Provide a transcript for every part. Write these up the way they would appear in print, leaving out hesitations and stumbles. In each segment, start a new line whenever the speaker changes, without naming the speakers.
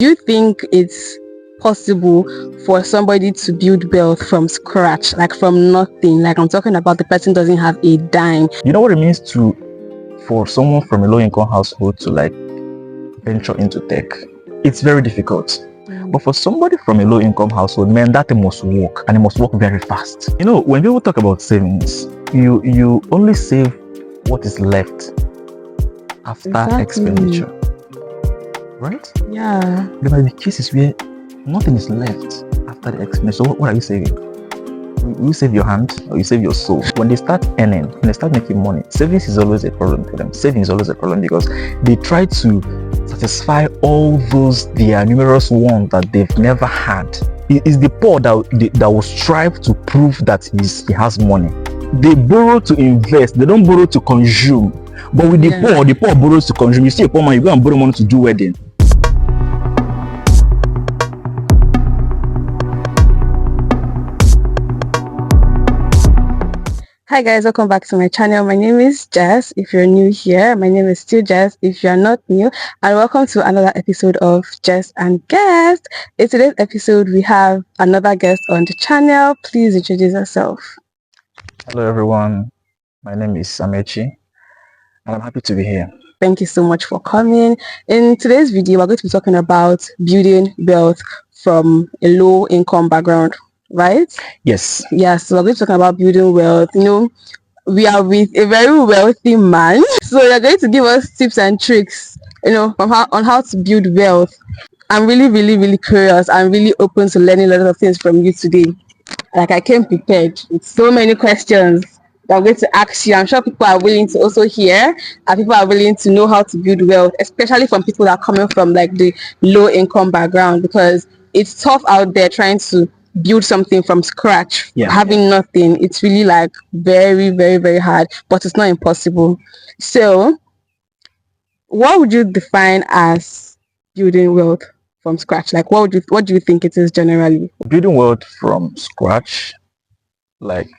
Do you think it's possible for somebody to build wealth from scratch, like from nothing? Like I'm talking about the person doesn't have a dime.
You know what it means for someone from a low-income household to like venture into tech? It's very difficult. But for somebody from a low-income household, man, that thing must work, and it must work very fast. You know, when people talk about savings, you only save what is left after expenditure, right?
Yeah.
There might be cases where nothing is left after the expenditure. So what are you saving? You save your hand or you save your soul. When they start earning, when they start making money, savings is always a problem for them. Saving is always a problem because they try to satisfy all those their numerous wants that they've never had. It is the poor that will strive to prove that he has money. They borrow to invest, they don't borrow to consume. But with the poor borrows to consume. You see a poor man, you go and borrow money to do wedding.
Hi guys, welcome back to my channel. My name is Jess. If you're new here, my name is still Jess. If you're not new, and welcome to another episode of Jess and Guests. In today's episode, we have another guest on the channel. Please introduce yourself.
Hello everyone, my name is Amechi and I'm happy to be here.
Thank you so much for coming. In today's video, we're going to be talking about building wealth from a low income background, right?
Yes.
Yes, so we're going to be talking about building wealth. You know, we are with a very wealthy man, so you're going to give us tips and tricks, you know, on how to build wealth. I'm really curious. I'm really open to learning a lot of things from you today. Like I came prepared with so many questions that I'm going to ask you. I'm sure people are willing to also hear, and people are willing to know how to build wealth, especially from people that are coming from like the low income background, because it's tough out there trying to build something from scratch, having nothing. It's really like very hard, but it's not impossible. So what would you define as building wealth from scratch? Like what do you think it is generally?
Building wealth from scratch, like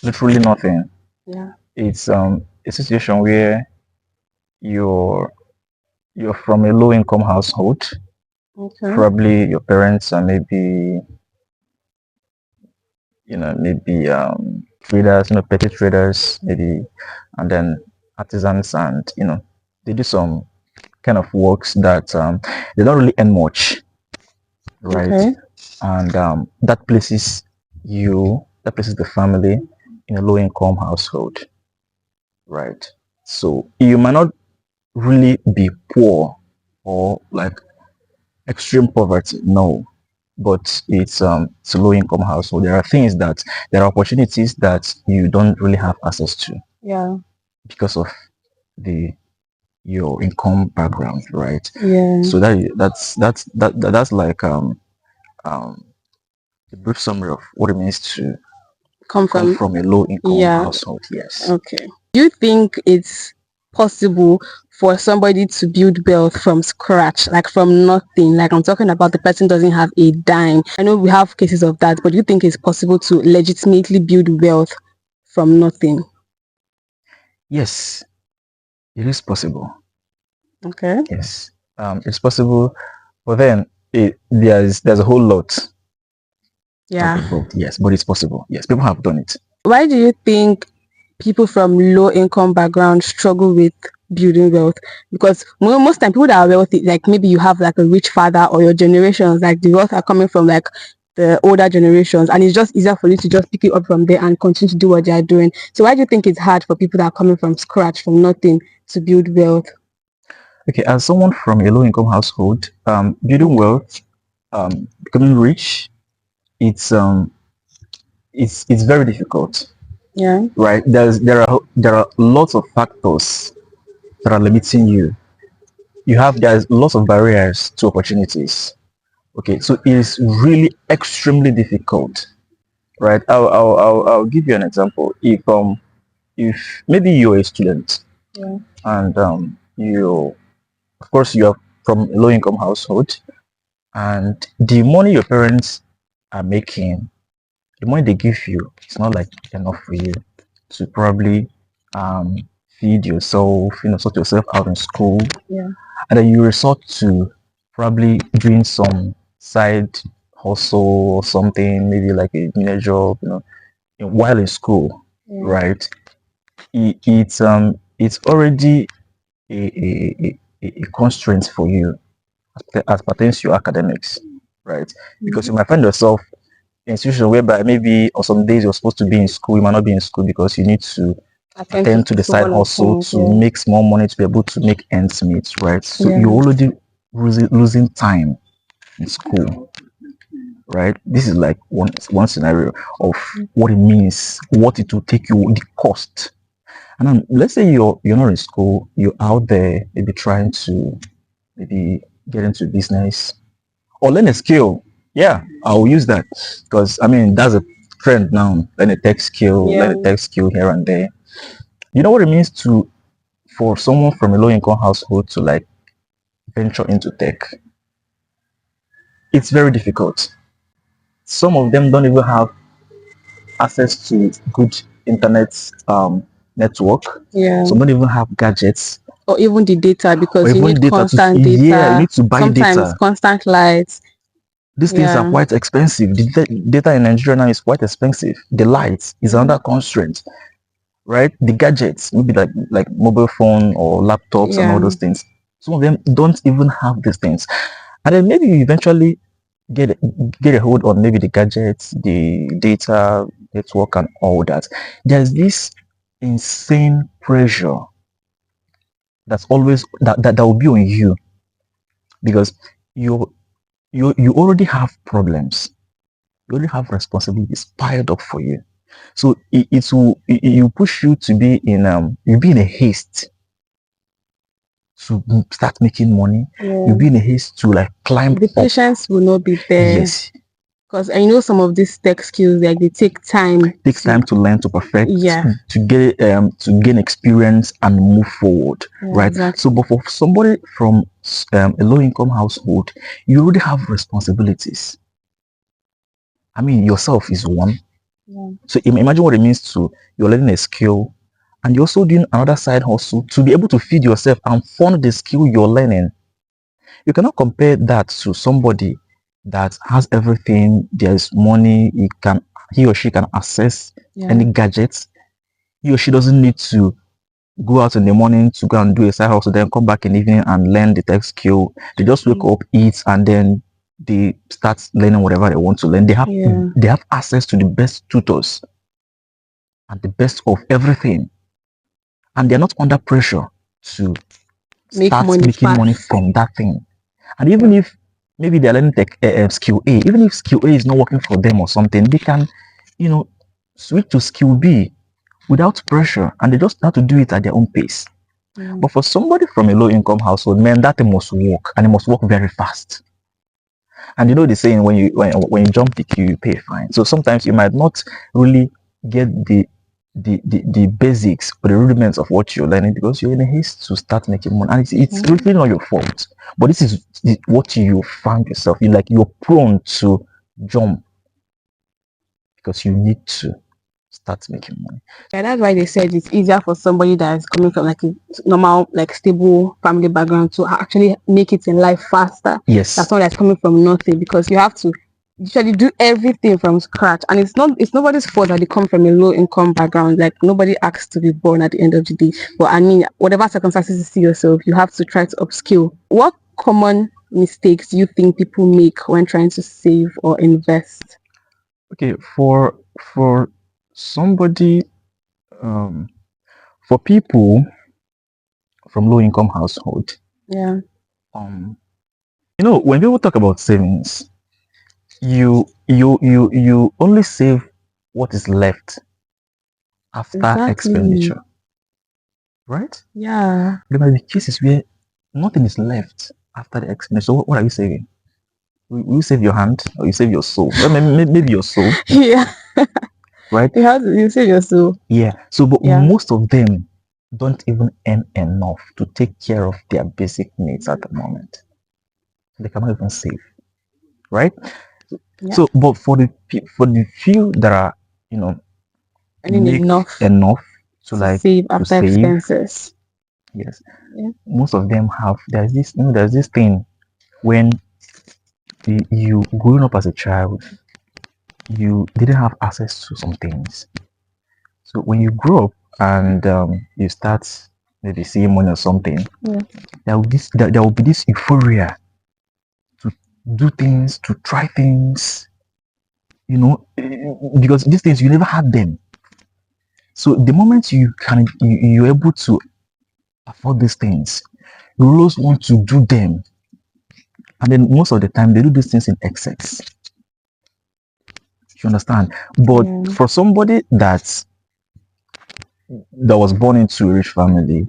literally nothing.
Yeah.
It's a situation where you're from a low income household.
Okay.
Probably your parents are maybe traders, petty traders, maybe, and then artisans, and they do some kind of works that they don't really earn much, right?
Okay.
And that places the family in a low income household, right? So you might not really be poor or like extreme poverty, no, but it's a low income household. There are opportunities that you don't really have access to, because of your income background, right? So that's like a brief summary of what it means to come from a low income household. Yes.
Okay. Do you think it's possible for somebody to build wealth from scratch, like from nothing? Like I'm talking about the person doesn't have a dime. I know we have cases of that, but do you think it's possible to legitimately build wealth from nothing?
Yes, it is possible.
Okay.
Yes, it's possible, but then there's a whole lot. Involved. Yes, but it's possible. Yes, people have done it.
Why do you think people from low income background struggle with building wealth? Because most time people that are wealthy, like maybe you have like a rich father, or your generations, like the wealth are coming from like the older generations, and it's just easier for you to just pick it up from there and continue to do what they are doing. So why do you think it's hard for people that are coming from scratch, from nothing, to build wealth?
Okay, as someone from a low income household, building wealth, becoming rich, it's very difficult.
Yeah.
Right. There are lots of factors that are limiting you. There's lots of barriers to opportunities. Okay, so it is really extremely difficult. Right. I'll give you an example. If maybe you're a student, and you, of course, you are from a low income household, and the money your parents are making, the money they give you, it's not like enough for you to probably feed yourself, sort yourself out in school, and then you resort to probably doing some side hustle or something, maybe like a mini job, while in school,
Yeah.
right? It's already a constraint for you as pertains to your academics, right? Because
Mhm.
you might find yourself in a situation whereby maybe on some days you're supposed to be in school, you might not be in school because you need to
Attend to
attend to the side
someone
hustle
assignment.
to
Yeah.
make small money to be able to make ends meet, right? So you're
Yeah.
already losing time in school, right? This is like one scenario of what it means, what it will take you, the cost. And then let's say you're not in school, you're out there maybe trying to maybe get into business or learn a skill. Yeah, I'll use that because I mean that's a trend now. Learn
Yeah.
a tech skill here and there. You know what it means to for someone from a low income household to like venture into tech? It's very difficult. Some of them don't even have access to good internet network.
Yeah.
Some don't even have gadgets
Or even the data,
or
because you
even
need
data to.
constant
Yeah, you
data,
need to buy
sometimes
data.
constant lights.
These things are
Yeah.
quite expensive. The data in Nigeria now is quite expensive. The lights is
Mhm.
another constraint, right? The gadgets, maybe like mobile phone or laptops and all
Yeah.
those things. Some of them don't even have these things. And then maybe you eventually get get a hold on maybe the gadgets, the data network and all that. There's this insane pressure that's always that will be on you because you you already have problems. You already have responsibilities piled up for you. So it will you push you to be in you be in a haste to start making money. You'll
Yeah.
be in a haste to like climb
The
up.
patience will not be there,
Yes,
because I know some of these tech skills, like they take time
takes
to.
time to learn, to perfect,
Yeah.
to gain experience and move forward,
Yeah.
right? So,
Exactly.
but for somebody from a low income household, you already have responsibilities. I mean, yourself is one.
Yeah.
So imagine what it means to you're learning a skill and you're also doing another side hustle to be able to feed yourself and fund the skill you're learning. You cannot compare that to somebody that has everything. There's money. He or she can access any
Yeah.
gadgets. He or she doesn't need to go out in the morning to go and do a side hustle, then come back in the evening and learn the tech skill. They just wake up, eat, and then they start learning whatever they want to learn.
Yeah.
They have access to the best tutors and the best of everything, and they're not under pressure to
Make
start
money
making money
fast.
from that thing. And even
Yeah.
if maybe they're learning skill A, even if skill A is not working for them or something, they can, you know, switch to skill B without pressure, and they just have to do it at their own pace.
Yeah.
But for somebody from a low income household, man, that thing must work, and it must work very fast. And you know the saying, when you jump the queue, you pay fine. So sometimes you might not really get the basics or the rudiments of what you're learning because you're in a haste to start making money. And it's
Mhm.
really not your fault. But this is what you find yourself. You're prone to jump because you need to start making money.
Yeah, that's why they said it's easier for somebody that is coming from like a normal, like stable family background to actually make it in life faster than
Yes.
someone that's coming from nothing, because you have to usually do everything from scratch, and it's nobody's fault that they come from a low income background. Like nobody asks to be born at the end of the day. But I mean, whatever circumstances you see yourself, you have to try to upskill. What common mistakes do you think people make when trying to save or invest?
Okay. For somebody, um, for people from low income household,
Yeah,
um, when people talk about savings, you only save what is left after
exactly.
expenditure, right?
Yeah.
There might be cases where nothing is left after the expenditure. So what are you saving? Will you save your hand or you save your soul? Well, maybe your soul,
Yeah.
right?
You say yourself.
Yeah. So, but
Yeah.
most of them don't even earn enough to take care of their basic needs at the moment. They cannot even save, right?
Yeah.
So, but for the few that are, you know,
Earning
make
enough
enough to
to
like
save
to
after
save,
expenses.
yes,
Yeah.
most of them have. There's this thing. when you growing up as a child, you didn't have access to some things. So when you grow up and you start maybe seeing money or something,
Yeah.
there will be this euphoria to do things, to try things, because these things you never had them. So the moment you're able to afford these things, you always want to do them, and then most of the time they do these things in excess. You understand? But
Yeah.
for somebody that was born into a rich family,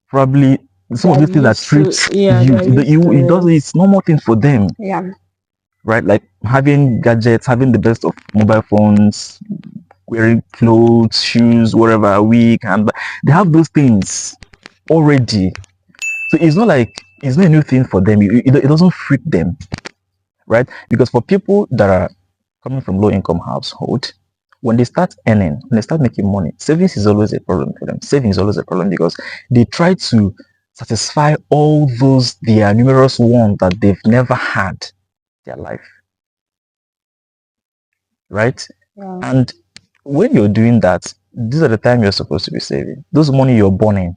probably some of
They're
these things that
used to,
trips
yeah,
you,
they're used to
it does
it.
it's normal thing for them,
Yeah.
right? Like having gadgets, having the best of mobile phones, wearing clothes, shoes, whatever a week, and they have those things already. So it's not like it's not a new thing for them. It doesn't freak them, right? Because for people that are coming from low income household, when they start earning, when they start making money, savings is always a problem for them. Saving is always a problem because they try to satisfy all those their numerous wants that they've never had in their life, right?
Yeah.
And when you're doing that, these are the time you're supposed to be saving. Those money you're burning,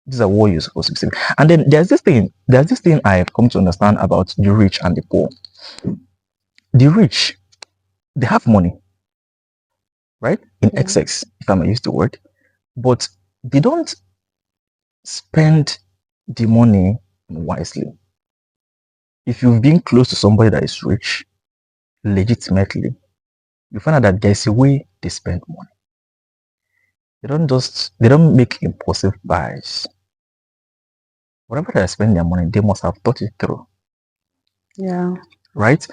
these are what you're supposed to be saving. And then there's this thing I've come to understand about the rich and the poor. The rich, they have money, right? In
Yeah.
excess, if I may use the word, but they don't spend the money wisely. If you've been close to somebody that is rich, legitimately, you find out that there's a way they spend money. They don't make impulsive buys. Whatever they spend their money, they must have thought it through,
Yeah.
right?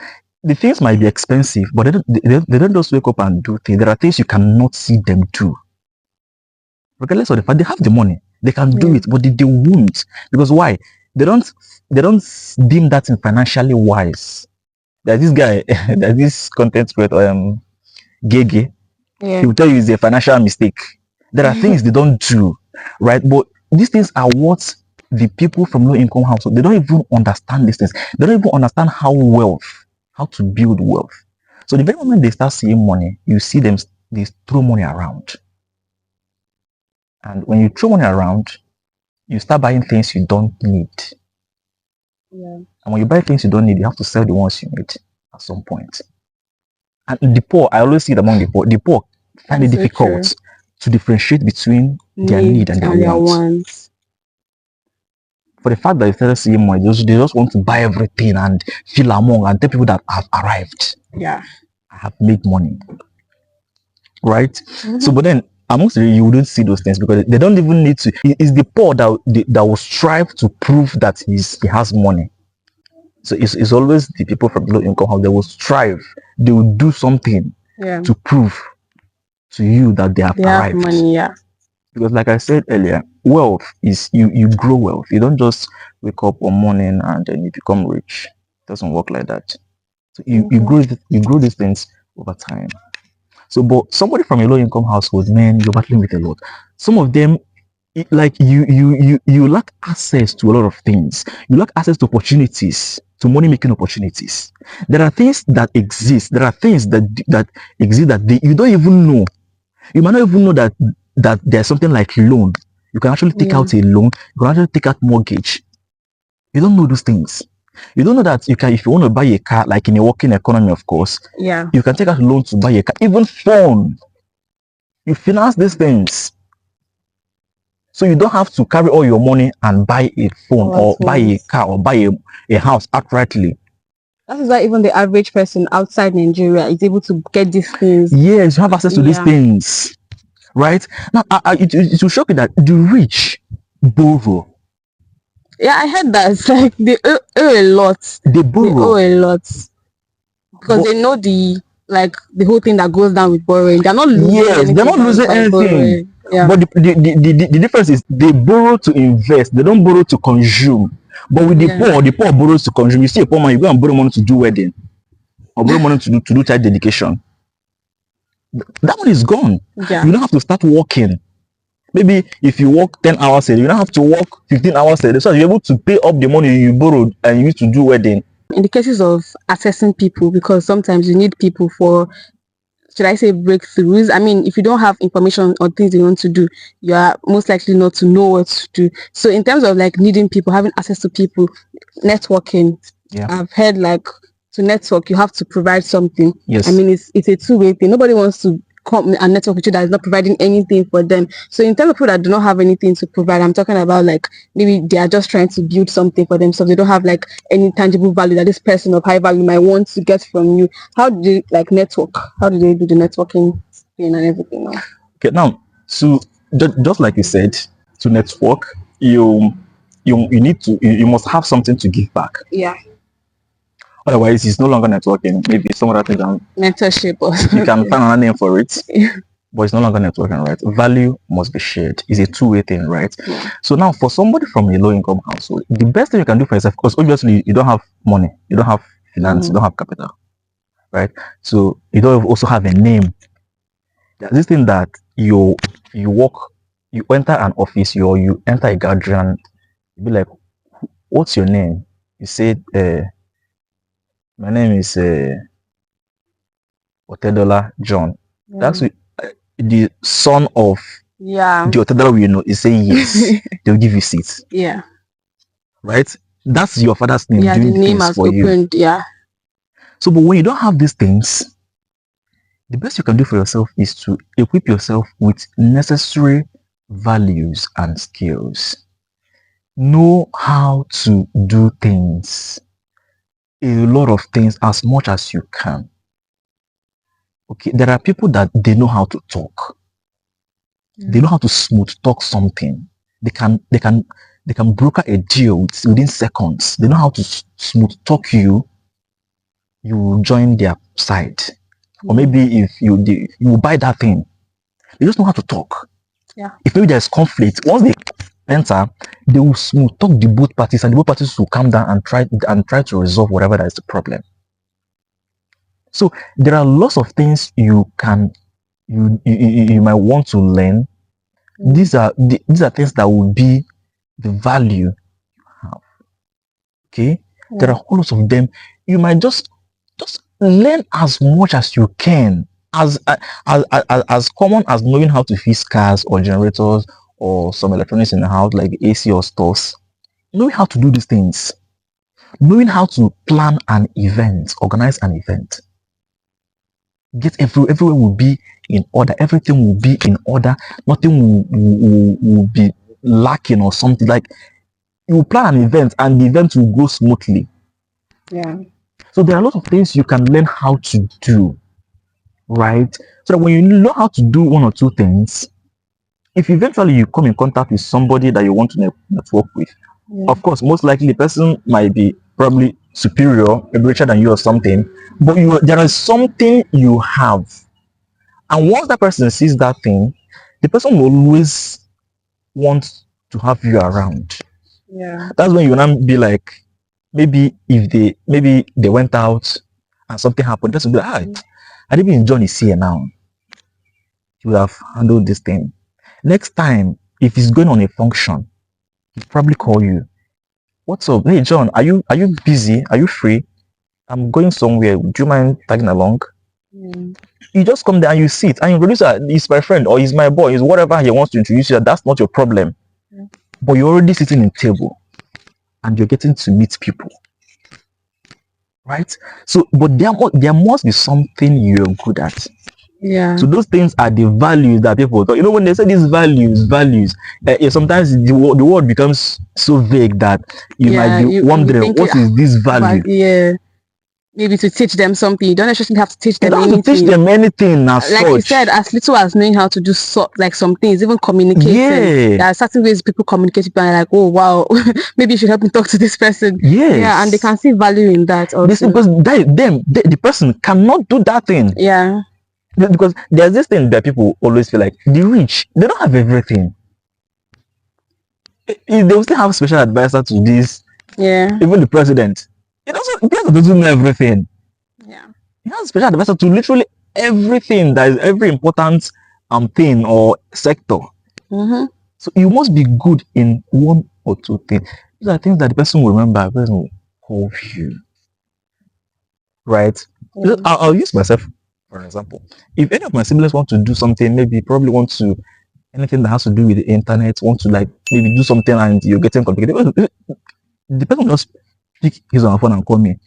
The things might be expensive, but they don't just wake up and do things. There are things you cannot see them do. Regardless of the fact they have the money, they can do
Yeah.
it, but they won't. Because why? They don't they don't deem that in financially wise. There's this guy, there's this content creator, Gege. He
Yeah.
will tell you it's a financial mistake. There are things they don't do, right? But these things are what the people from low income household, they don't even understand these things. They don't even understand how to build wealth. So the very moment they start seeing money, you see them, they throw money around. And when you throw money around, you start buying things you don't need.
Yeah.
And when you buy things you don't need, you have to sell the ones you need at some point. And the poor, I always see it among the poor find it
That's so true.
difficult to differentiate between their need
Needs
and their
and their
wants.
wants.
For the fact that they started seeing money, they just want to buy everything and feel among and tell people that I've arrived.
Yeah.
I have made money. Right? So,
Mm-hmm.
but then amongst you wouldn't see those things because they don't even need to. It's the poor that will strive to prove that he has money. So it's always the people from low income house, they will strive, they will do something
Yeah.
to prove to you that they have
They have
arrived.
money. Yeah.
Because like I said earlier, wealth is you grow wealth. You don't just wake up one morning and then you become rich. It doesn't work like that. So you grow these things over time. So but somebody from a low income household, man, you're battling with a lot. Some of them like you lack access to a lot of things. You lack access to opportunities, to money making opportunities. There are things that exist. There are things that exist that you don't even know. You might not even know that there's something like loan. You can actually take
Yeah.
out a loan. You can actually take out mortgage. You don't know those things. You don't know that you can, if you want to buy a car, like in a working economy, of course,
Yeah.
you can take out a loan to buy a car. Even phone, you finance these things. So you don't have to carry all your money and buy a phone
All at
or buy a
once.
car or buy a house outrightly.
That is why even the average person outside Nigeria is able to get these things.
Yes, you have access to these
Yeah.
things, right? Now, it will shock you that the rich borrow.
Yeah, I heard that. It's like they owe a lot.
They
They owe
borrow,
a lot because
but
they know the whole thing that goes down with borrowing. They're not losing
yes, they're
anything
not losing
by
anything.
borrowing. Yeah.
But the difference is they borrow to invest. They don't borrow to consume. But with
Yeah.
the poor borrows to consume. You see a poor man, you go and borrow money to do wedding or borrow money to do child dedication. That one is gone.
Yeah.
You don't have to start working. Maybe if you work 10 hours a day, you don't have to work 15 hours a day, so you're able to pay up the money you borrowed and used to do wedding.
In the cases of assessing people, because sometimes you need people for, should I say, breakthroughs. I mean, if you don't have information on things you want to do, you are most likely not to know what to do. So in terms of like needing people, having access to people, networking,
Yeah.
I've heard like to network, you have to provide something.
Yes.
I mean, it's a two-way thing. Nobody wants to come and network with you that is not providing anything for them. So in terms of people that do not have anything to provide, I'm talking about like maybe they are just trying to build something for themselves. They don't have like any tangible value that this person of high value might want to get from you. How do they like network? How do they do the networking thing and everything now?
Okay, now, so just like you said, to network, you need to you must have something to give back.
Yeah.
Otherwise, it's no longer networking. Maybe some other thing
Mentorship or
you can find another name for it.
Yeah.
But it's no longer networking, right? Value must be shared. It's a two-way thing, right?
Yeah.
So now, for somebody from a low-income household, the best thing you can do for yourself, because obviously you don't have money, you don't have finance, you don't have capital, right? So you don't also have a name. There's this thing that you walk, you enter an office, you enter a gathering, and you be like, "What's your name?" You say, "My name is Otedola John." That's the son of the Otedola we know is saying yes. They'll give you seats.
Yeah.
Right? That's your father's name.
Yeah, the
doing
name
things
has
for
opened.
you.
Yeah.
So, but when you don't have these things, the best you can do for yourself is to equip yourself with necessary values and skills. Know how to do things, a lot of things, as much as you can. Okay, there are people that they know how to talk. They know how to smooth talk something. They can broker a deal within seconds. They know how to smooth talk you. You will join their side, or maybe if you will buy that thing. They just know how to talk.
Yeah.
If maybe there's conflict, once they enter, they will smooth talk the both parties, and the both parties will calm down and try to resolve whatever that is the problem. So there are lots of things you might want to learn. These are things that will be the value you have. Okay, there are all lots of them. You might just learn as much as you can. As common as knowing how to fix cars or generators or some electronics in the house like AC or stores. Knowing how to do these things. Knowing how to plan an event, organize an event. Get everywhere will be in order. Everything will be in order. Nothing will be lacking or something. Like you plan an event and the event will go smoothly.
Yeah.
So there are a lot of things you can learn how to do, right? So that when you know how to do one or two things, if eventually you come in contact with somebody that you want to network with, of course, most likely the person might be probably superior, maybe richer than you or something, but there is something you have. And once that person sees that thing, the person will always want to have you around.
Yeah.
That's when you now be like, maybe they went out and something happened, just be like, hi, I didn't even John is here now. He would have handled this thing. Next time, if he's going on a function, he'll probably call you. What's up? Hey John, are you busy? Are you free? I'm going somewhere. Would you mind tagging along? You just come there and you sit and you introduce he's my friend or he's my boy, he's whatever he wants to introduce you. That's not your problem. But you're already sitting in table and you're getting to meet people. Right? So, but there must be something you're good at.
Yeah.
So those things are the values that people talk. You know, when they say these values, sometimes the word becomes so vague that you might be wondering, what is this value?
Yeah. Maybe to teach them something. You don't necessarily have to teach them anything.
You don't have to teach them anything as
like
such.
You said, as little as knowing how to do like some things, even communicating.
Yeah.
There are certain ways people communicate with people and like, oh wow, maybe you should help me talk to this person.
Yes.
Yeah, and they can see value in that also.
Because the person cannot do that thing.
Yeah.
Because there's this thing that people always feel like the rich, they don't have everything. They will still have special advisor to this.
Yeah.
Even the president. The president doesn't know everything.
Yeah.
He has a special advisor to literally everything that is every important thing or sector.
Mm-hmm.
So you must be good in one or two things. These are things that the person will remember, the person will hold you, right?
Yeah.
I'll use myself for an example. If any of my siblings want to do something, maybe probably want to anything that has to do with the internet, want to like maybe do something and you're getting complicated, the person will just pick his own phone and call me.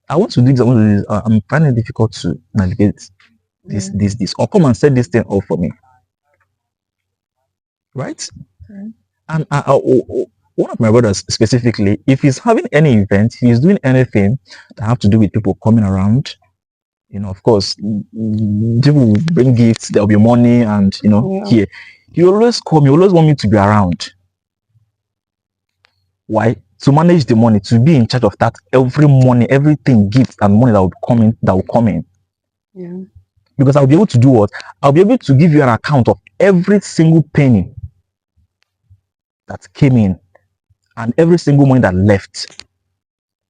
I want to do this, I want to do this. I'm finding it difficult to navigate
Yeah.
this, or come and set this thing up for me, right?
Yeah.
And one of my brothers specifically, if he's having any event, he's doing anything that have to do with people coming around, of course, people will bring gifts, there'll be money, and
Yeah.
here, he always call me, always want me to be around. Why? To manage the money, to be in charge of that every money, everything, gifts and money that will come in.
Yeah.
Because I'll be able to do what? I'll be able to give you an account of every single penny that came in and every single money that left.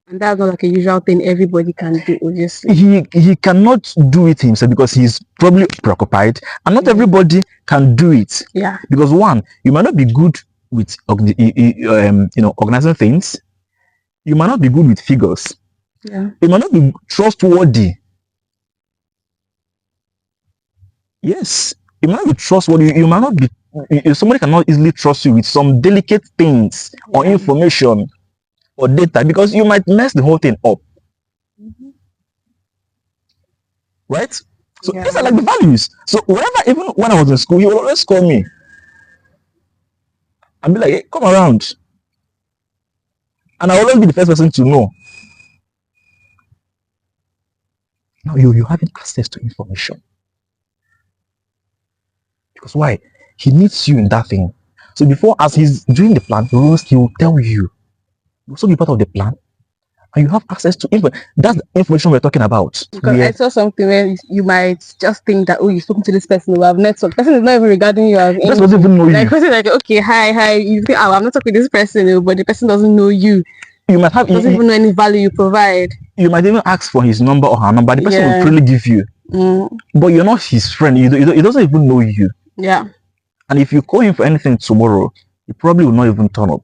And that's not like a usual thing everybody can do, obviously.
He cannot do it himself because he's probably preoccupied, and not everybody can do it.
Yeah.
Because one, you might not be good with organizing things. You might not be good with figures.
Yeah.
You might not be trustworthy. Yes, you might not be trustworthy. You might not be. Somebody cannot easily trust you with some delicate things or information or data because you might mess the whole thing up. Right? So these are like the values. So whenever, even when I was in school, he would always call me and be like, hey, come around. And I will always be the first person to know. Now you having access to information. Because why? He needs you in that thing. So before, as he's doing the plan, he will tell you. You will also be part of the plan. And you have access to info. That's the information we're talking about.
Because I saw something where you might just think that, oh, you've spoken to this person who have network. The person is not even regarding you as
Person doesn't even know
like
you.
person like, okay, hi. You think, oh, I'm not talking to this person, but the person doesn't know you.
You might have
Doesn't even know any value you provide.
You might even ask for his number or her number. The person will freely give you. But you're not his friend. He doesn't even know you.
Yeah.
And if you call him for anything tomorrow, he probably will not even turn up.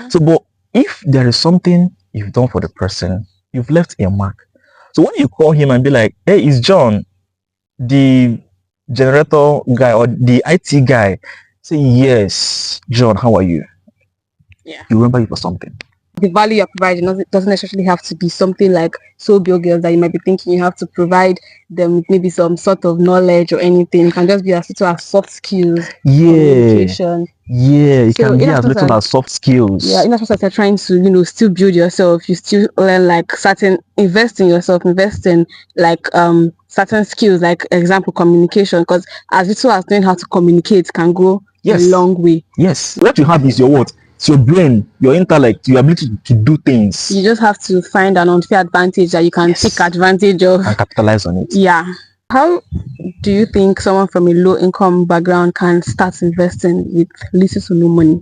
So, but if there is something you've done for the person, you've left a mark. So when you call him and be like, hey, it's John, the generator guy or the IT guy, say, yes, John, how are you?
Yeah.
You remember you for something.
The value you're providing doesn't necessarily have to be something like so big that you might be thinking you have to provide them with maybe some sort of knowledge or anything. It can just be as little as soft skills, communication.
Yeah, it can be as little as soft skills.
Yeah, in as much as you're trying to, still build yourself, you still learn like invest in yourself, invest in like certain skills, like example, communication, because as little as knowing how to communicate can go a long way.
Yes. What you have is your what? It's your brain, your intellect, your ability to do things.
You just have to find an unfair advantage that you can take advantage of
and capitalize on it.
Yeah. How do you think someone from a low income background can start investing with little to no money?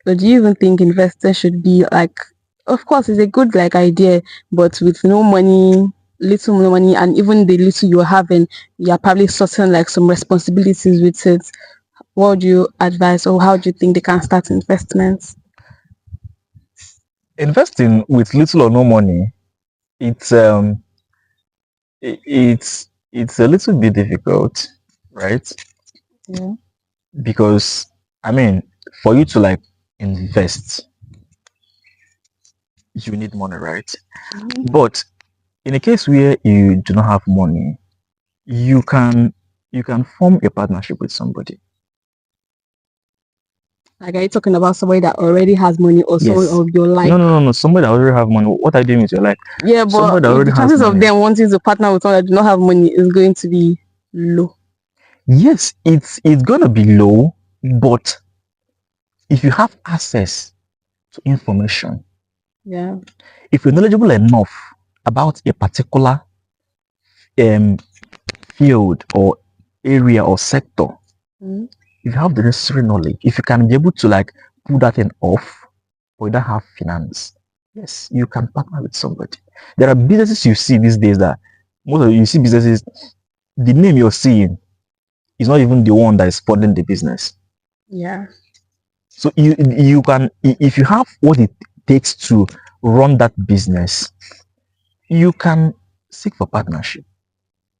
So do you even think investors should be like, of course it's a good like idea, but with no money, little no money, and even the little you're having, you're probably sorting like some responsibilities with it. What would you advise, or how do you think they can start investments?
Investing with little or no money, it's a little bit difficult, right?
Yeah.
Because I mean, for you to like invest, you need money, right? But in a case where you do not have money, you can form a partnership with somebody.
Like, are you talking about somebody that already has money or someone of your life?
No. Somebody that already have money. What are you doing with your life?
Yeah, but the chances of them wanting to partner with someone that do not have money is going to be low.
Yes, it's gonna be low, but if you have access to information,
yeah,
if you're knowledgeable enough about a particular field or area or sector, if you have the necessary knowledge, if you can be able to like pull that thing off, or you don't have finance, yes, you can partner with somebody. There are businesses you see these days that you see businesses the name you're seeing is not even the one that is funding the business.
Yeah.
So you can, if you have what it takes to run that business, you can seek for partnership,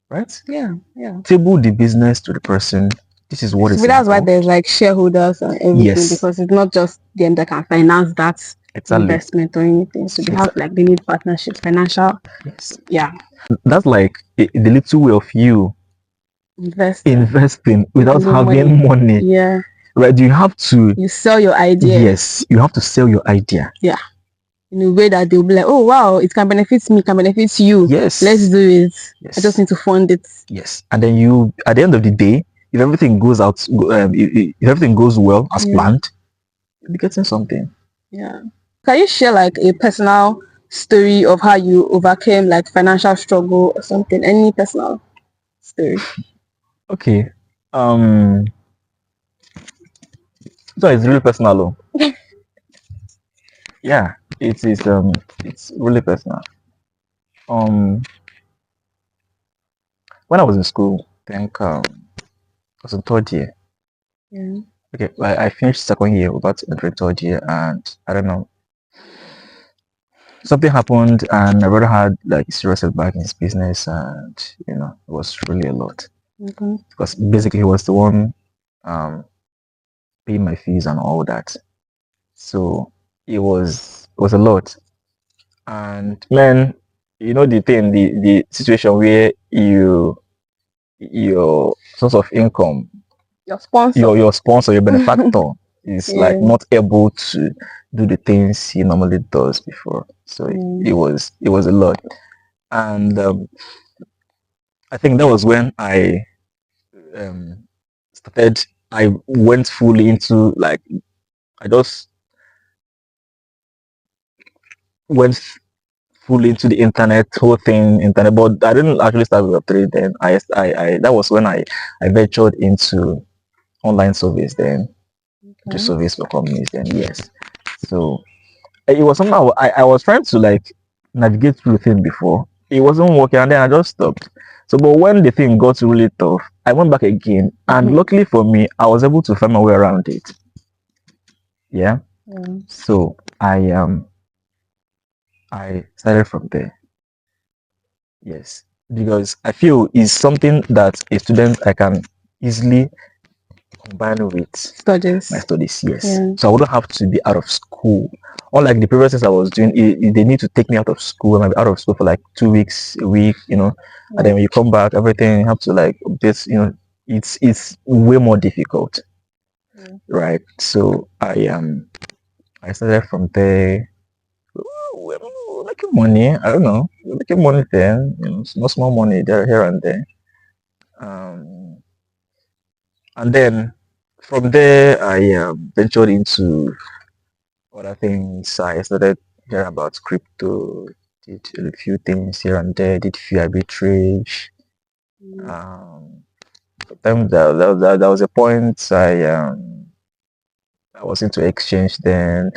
right?
Yeah. Yeah.
Table the business to the person. This is what
So
is
that's why
involved.
there's like shareholders and everything,
Yes,
because it's not just them that can finance that
exactly.
investment or anything. So
Exactly.
they need partnerships, financial,
Yes.
yeah,
That's like the little way of you
investing,
investing without
making money.
having money,
Yeah.
right? You have to,
You sell your idea.
yes, you have to sell your idea.
Yeah. In a way that they'll be like, oh wow, it can benefit me, can benefit you.
Yes.
Let's do it. I just
Yes.
need to fund it.
Yes. And then you, at the end of the day, if everything goes out, if everything goes well as
Yeah.
planned, you'll be getting something.
Yeah. Can you share like a personal story of how you overcame like financial struggle or something? Any personal story?
Okay. Um. So it's really personal. Yeah. It is. It's really personal. Um. When I was in school, I think I was in third year.
Yeah.
Okay, I finished second year, about to enter third year, and I don't know, something happened, and my brother had like a serious setback in his business, and it was really a lot
Okay.
because basically he was the one um paying my fees and all that. So it was a lot, and man, the thing, the situation where your source of income,
Your sponsor.
your sponsor, your benefactor is like
Yeah.
not able to do the things he normally does before. So
Mm.
it was a lot. And I think that was when I um, started. I went fully into like I just went fully into the internet whole thing internet, but I didn't actually start with Web3 then. I that was when I ventured into online service then, the
Okay.
service for companies then. Yes. So it was somehow I was trying to like navigate through the thing before. It wasn't working and then I just stopped. So but when the thing got really tough, I went back again and luckily for me, I was able to find my way around it. Yeah.
Yeah.
So I started from there. Yes. Because I feel it's something that a student I can easily combine with my
Studies.
studies, yes.
Yeah.
So I wouldn't have to be out of school. Unlike the previous things I was doing, they need to take me out of school. I might be out of school for like 2 weeks, a week, and then when you come back, everything you have to like this, it's way more difficult,
Yeah.
right? So I started from there. We're making money. I don't know. We're making money then, small money there, here and there. Um, and then from there, I ventured into other things. I started hearing about crypto, did a few things here and there, did few arbitrage.
Mm.
Sometimes there was a point I was into exchange then.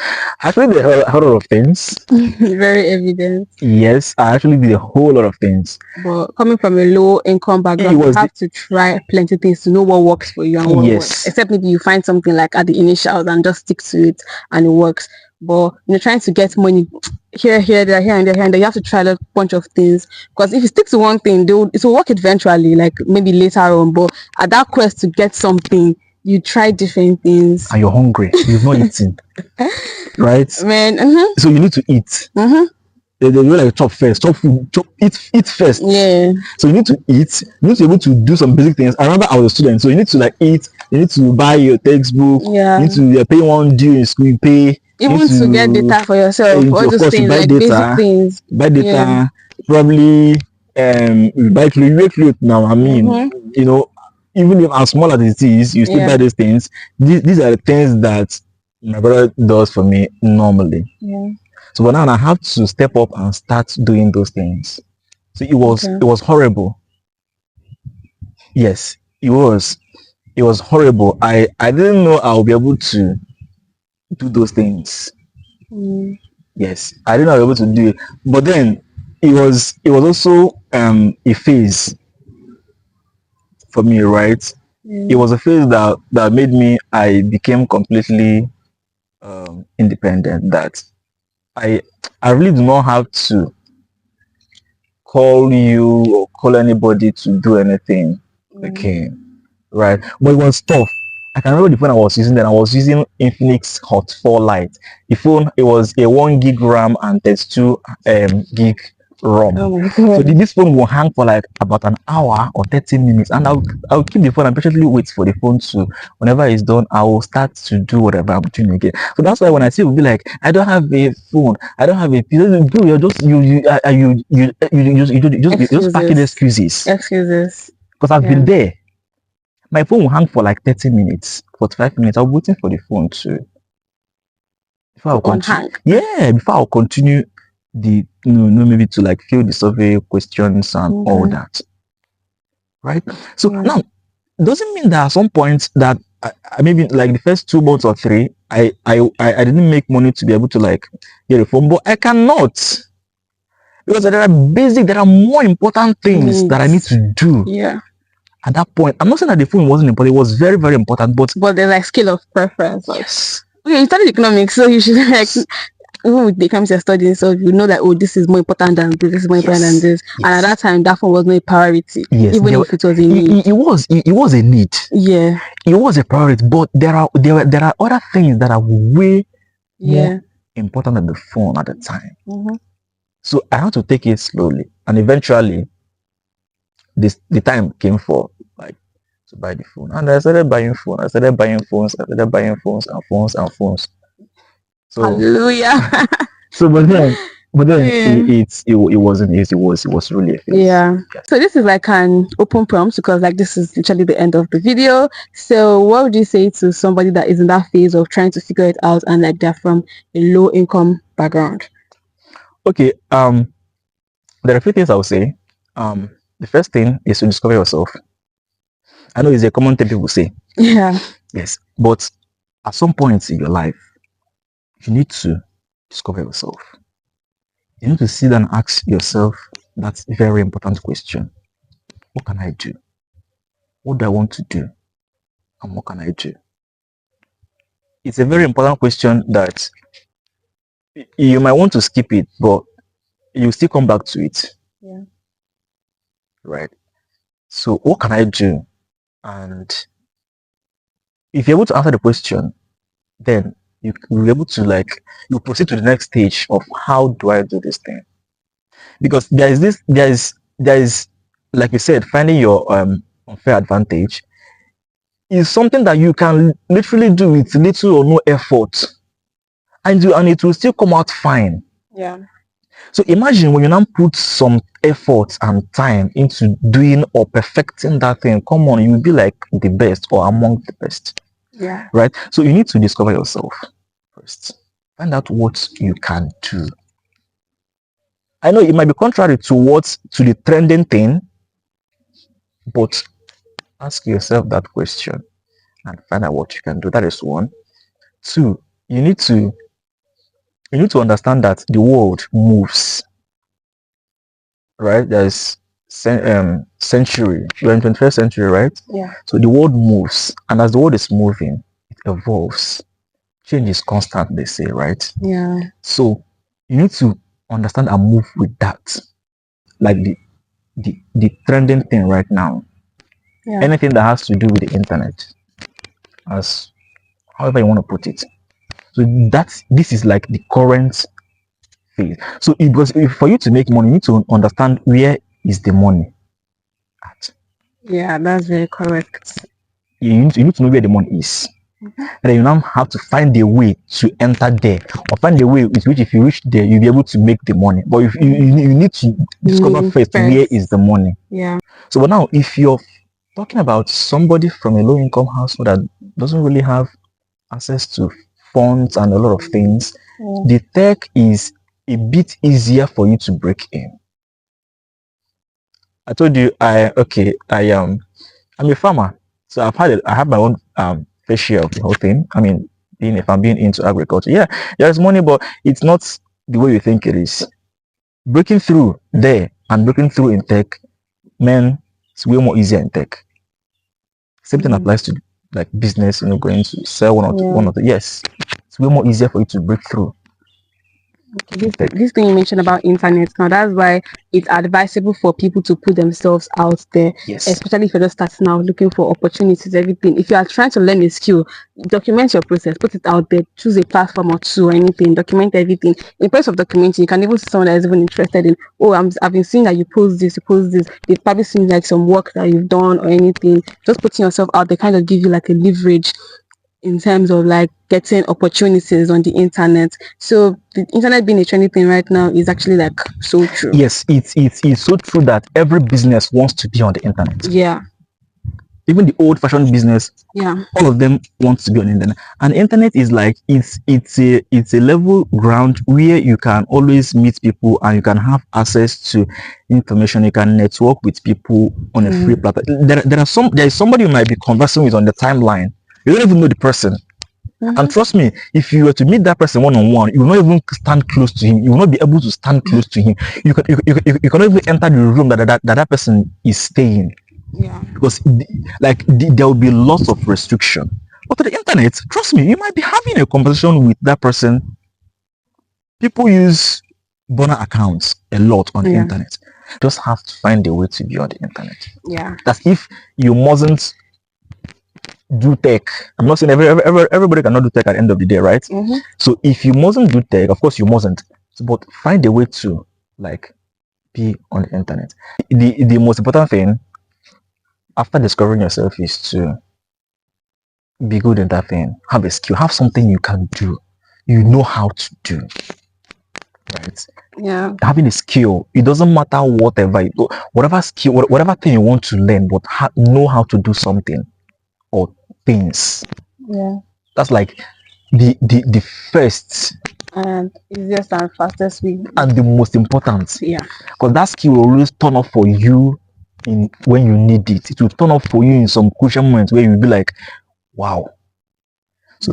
I actually did a whole lot of things.
Very evident.
Yes, I actually did a whole lot of things.
But coming from a low income
It
background, you
was
have to try plenty of things to know what works for you and what works.
yes,
Except maybe you find something like at the initials and just stick to it and it works. But you're trying to get money here, there, here and there, here and there. You have to try a bunch of things because if you stick to one thing, it will work eventually, like maybe later on. But at that quest to get something, you try different things.
and you're hungry. You've not eaten, right?
Man,
So you need to eat. They do like chop first, chop food, eat first.
yeah.
So you need to eat. You need to be able to do some basic things. I remember I was a student, so you need to like eat. You need to buy your textbook.
Yeah.
You need to pay one due in school. You pay.
Even to get data for yourself, all
of
those
course, you
things
buy
like
data.
basic things.
Buy data.
Yeah.
Probably you buy clothes. You wear clothes now. I mean, even if as small as it is, you still buy these things. These are the things that my brother does for me normally.
Yeah.
So but now I have to step up and start doing those things. So it was horrible. Yes, it was. It was horrible. I didn't know I would be able to do those things. Yes, I didn't know I was able to do it. But then it was also a phase. for me, right? It was a phase that made me, I became completely independent. That I I really do not have to call you or call anybody to do anything. Okay, right? But it was tough. I can remember the phone I was using then. I was using Infinix Hot 4 Lite. The phone, it was a 1 gig RAM and 32 gig ROM.
Oh my
So
god.
this phone will hang for like about an hour or 30 minutes, and I'll keep the phone and patiently wait for the phone to, whenever it's done, I will start to do whatever I'm doing again. So that's why when I see people be like, I don't have a phone, I don't have a bro, you're just you just packing
Excuses.
excuses.
Excuses.
Because I've
Yeah.
been there. My phone will hang for like 30 minutes, 45 minutes. I'll be waiting for the phone to before I'll
To
continue.
unhang.
Yeah, before I'll continue the maybe to like fill the survey questions and all that. Right? So
Yeah.
now doesn't mean that at some point that I maybe like the first 2 months or three, I didn't make money to be able to like get a phone, but I cannot, because there are more important things that I need
Needs.
to do.
Yeah.
At that point, I'm not saying that the phone wasn't important, it was very, very important, but
But there's like scale of preference. Like,
yes,
okay, you studied economics, so you should like even with the economics you're studying, so you know that oh, this is more important than this, this is more important than
yes,
this. And at
yes,
that time, that phone was not a priority,
yes.
even if it was a need.
It was a need.
Yeah.
It was a priority, but there are other things that are way more
Yeah.
important than the phone at the time.
Mm-hmm.
So I had to take it slowly, and eventually, the time came for like to buy the phone, and I started buying phone. I started buying phones. I started buying phones and phones and phones. So
Hallelujah.
so, but then
Yeah.
it wasn't easy. It was really a phase.
Yeah.
Yes.
So this is like an open prompt because like this is literally the end of the video. So what would you say to somebody that is in that phase of trying to figure it out and like they're from a low income background?
Okay. There are a few things I would say. The first thing is to discover yourself. I know it's a common thing people say.
Yeah.
Yes, but at some point in your life, you need to discover yourself. You need to sit and ask yourself that very important question: what can I do? What do I want to do? And what can I do? It's a very important question that you might want to skip it, but you still come back to it.
Yeah.
Right? So what can I do? And if you're able to answer the question, then you'll be able to like you proceed to the next stage of how do I do this thing? Because there is like you said, finding your unfair advantage is something that you can literally do with little or no effort, and it will still come out fine.
Yeah.
So imagine when you now put some effort and time into doing or perfecting that thing, come on, you'll be like the best or among the best.
Yeah.
Right? So you need to discover yourself first. Find out what you can do. I know it might be contrary to the trending thing, but ask yourself that question and find out what you can do. That is one. Two, you need to understand that the world moves. Right? There's century. We're in 21st century, right?
Yeah.
So the world moves, and as the world is moving, it evolves. Change is constant, they say, right?
Yeah.
So you need to understand and move with that. Like the trending thing right now.
Yeah.
Anything that has to do with the internet, as however you want to put it. So this is like the current phase. So for you to make money, you need to understand where is the money at.
Yeah, that's very correct.
You need to know where the money is. And then you now have to find a way to enter there, or find a way with which if you reach there, you'll be able to make the money. But if you need to discover first where is the money.
Yeah.
So but now if you're talking about somebody from a low income household that doesn't really have access to funds and a lot of things, the tech is a bit easier for you to break in. I told you I'm a farmer, so I have my own fair share of the whole thing. I mean, if I'm being into agriculture, yeah, there's money, but it's not the way you think it is. Breaking through there and breaking through in tech, man, it's way more easier in tech. Same thing applies to like business, going to sell one or two. Yes, it's way more easier for you to break through.
Okay, this thing you mentioned about internet now, that's why it's advisable for people to put themselves out there,
Yes.
especially if you're just starting out looking for opportunities, everything. If you are trying to learn a skill, document your process, put it out there, choose a platform or two or anything, document everything. In place of documenting, you can even see someone that is even interested in, oh, I've been seeing that you post this, It probably seems like some work that you've done or anything. Just putting yourself out there kind of give you like a leverage in terms of like getting opportunities on the internet. So the internet being a trendy thing right now is actually like so true.
Yes, it's so true that every business wants to be on the internet.
Yeah.
Even the old-fashioned business,
Yeah.
all of them want to be on the internet. And the internet is like it's a level ground where you can always meet people and you can have access to information. You can network with people on a free platform. There is somebody you might be conversing with on the timeline. You don't even know the person. And trust me, if you were to meet that person one-on-one, you will not even stand close to him. You will not be able to stand close to him. You cannot even enter the room that person is staying.
Yeah.
Because there will be lots of restriction. But to the internet, trust me, you might be having a conversation with that person. People use burner accounts a lot on the internet. You just have to find a way to be on the internet.
Yeah.
That's if you mustn't do tech. I'm not saying everybody cannot do tech at the end of the day, right? So if you mustn't do tech, of course you mustn't. But find a way to like be on the internet. The most important thing after discovering yourself is to be good in that thing. Have a skill. Have something you can do. You know how to do. Right?
Yeah.
Having a skill, it doesn't matter whatever skill, whatever thing you want to learn, but know how to do something or things.
Yeah.
That's like the first
and easiest and fastest way.
And the most important.
Yeah.
Because that skill will always turn up for you when you need it. It will turn up for you in some crucial moments where you'll be like, wow. So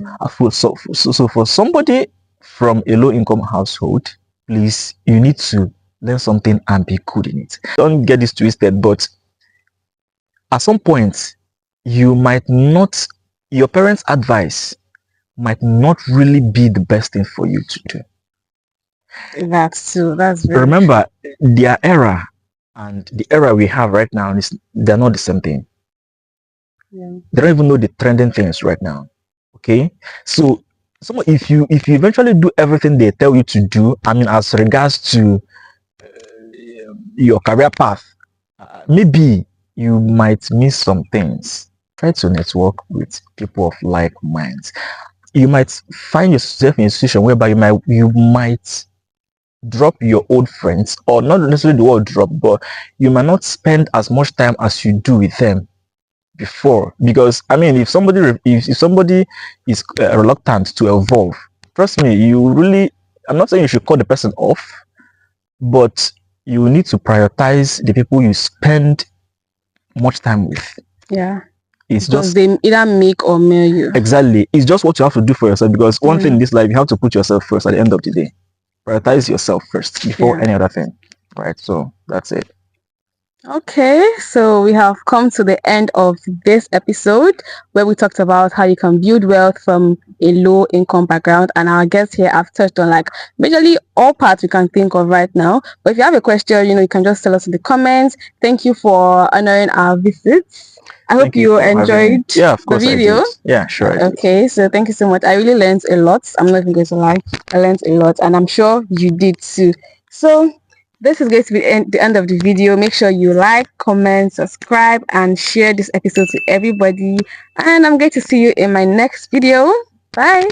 for somebody from a low income household, please, you need to learn something and be good in it. Don't get this twisted, but at some point, your parents' advice might not really be the best thing for you to do.
That's true. That's very
Remember, their era and the era we have right now, they're not the same thing.
Yeah.
They don't even know the trending things right now. Okay, so if you eventually do everything they tell you to do, I mean, as regards to your career path, maybe you might miss some things. Try to network with people of like minds. You might find yourself in a situation whereby you might drop your old friends, or not necessarily the word drop, but you might not spend as much time as you do with them before. Because I mean, if somebody is reluctant to evolve, trust me, I'm not saying you should cut the person off, but you need to prioritize the people you spend much time with.
Yeah.
It's
because
just
they either make or mail you.
Exactly. It's just what you have to do for yourself, because one thing in this life, you have to put yourself first at the end of the day. Prioritize yourself first before any other thing. Right? So that's it.
Okay, so we have come to the end of this episode where we talked about how you can build wealth from a low income background, and our guests here have touched on like majorly all parts we can think of right now. But if you have a question, you can just tell us in the comments. Thank you for honoring our visits. I hope you enjoyed
of course
the video.
I did. Yeah, sure.
Okay, so thank you so much. I really learned a lot. I'm not even going to lie. I learned a lot, and I'm sure you did too. So this is going to be the end of the video. Make sure you like, comment, subscribe, and share this episode to everybody. And I'm going to see you in my next video. Bye.